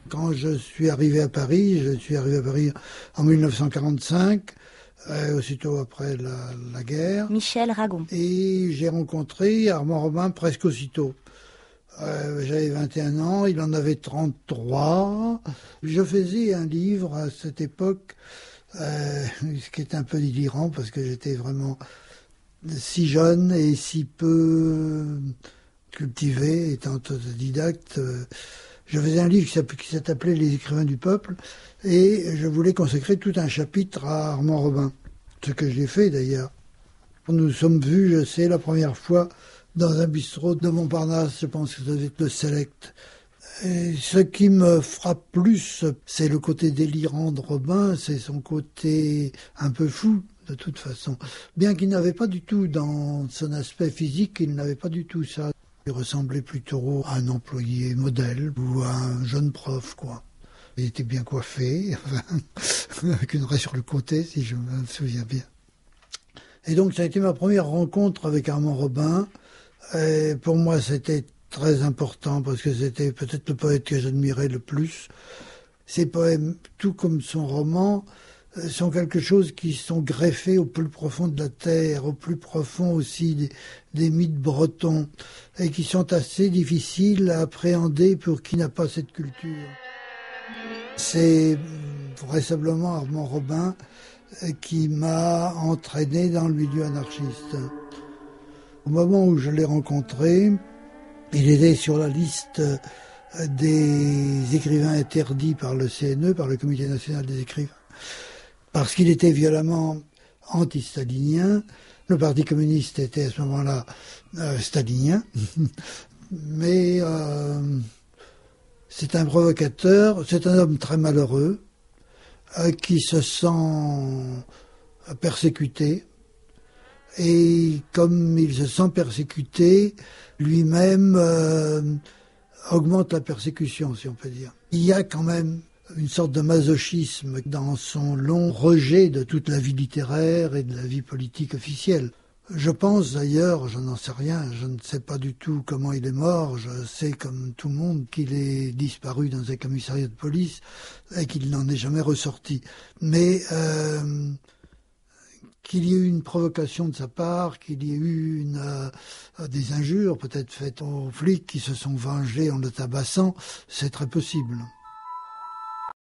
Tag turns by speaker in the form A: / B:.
A: Quand je suis arrivé à Paris en 1945, aussitôt après la guerre.
B: Michel Ragon.
A: Et j'ai rencontré Armand Robin presque aussitôt. J'avais 21 ans, il en avait 33. Je faisais un livre à cette époque, ce qui est un peu délirant parce que j'étais vraiment si jeune et si peu cultivé, étant autodidacte. Je faisais un livre qui s'appelait Les écrivains du peuple et je voulais consacrer tout un chapitre à Armand Robin. Ce que j'ai fait d'ailleurs. Nous nous sommes vus, je sais, la première fois dans un bistrot de Montparnasse, je pense que ça devait être le Select. Et ce qui me frappe plus, c'est le côté délirant de Robin, c'est son côté un peu fou, de toute façon. Bien qu'il n'avait pas du tout, dans son aspect physique, il n'avait pas du tout ça. Il ressemblait plutôt à un employé modèle ou à un jeune prof, quoi. Il était bien coiffé, avec une raie sur le côté, si je me souviens bien. Et donc, ça a été ma première rencontre avec Armand Robin. Et pour moi, c'était très important parce que c'était peut-être le poète que j'admirais le plus. Ses poèmes, tout comme son roman, sont quelque chose qui sont greffés au plus profond de la terre, au plus profond aussi des mythes bretons, et qui sont assez difficiles à appréhender pour qui n'a pas cette culture. C'est vraisemblablement Armand Robin qui m'a entraîné dans le milieu anarchiste. Au moment où je l'ai rencontré, il était sur la liste des écrivains interdits par le CNE, par le Comité national des écrivains, parce qu'il était violemment anti-stalinien. Le Parti communiste était à ce moment-là stalinien, mais c'est un provocateur, c'est un homme très malheureux, qui se sent persécuté. Et comme il se sent persécuté, lui-même augmente la persécution, si on peut dire. Il y a quand même une sorte de masochisme dans son long rejet de toute la vie littéraire et de la vie politique officielle. Je pense d'ailleurs, je n'en sais rien, je ne sais pas du tout comment il est mort, je sais comme tout le monde qu'il est disparu dans un commissariat de police et qu'il n'en est jamais ressorti. Mais qu'il y ait eu une provocation de sa part, qu'il y ait eu des injures peut-être faites aux flics qui se sont vengés en le tabassant, c'est très possible.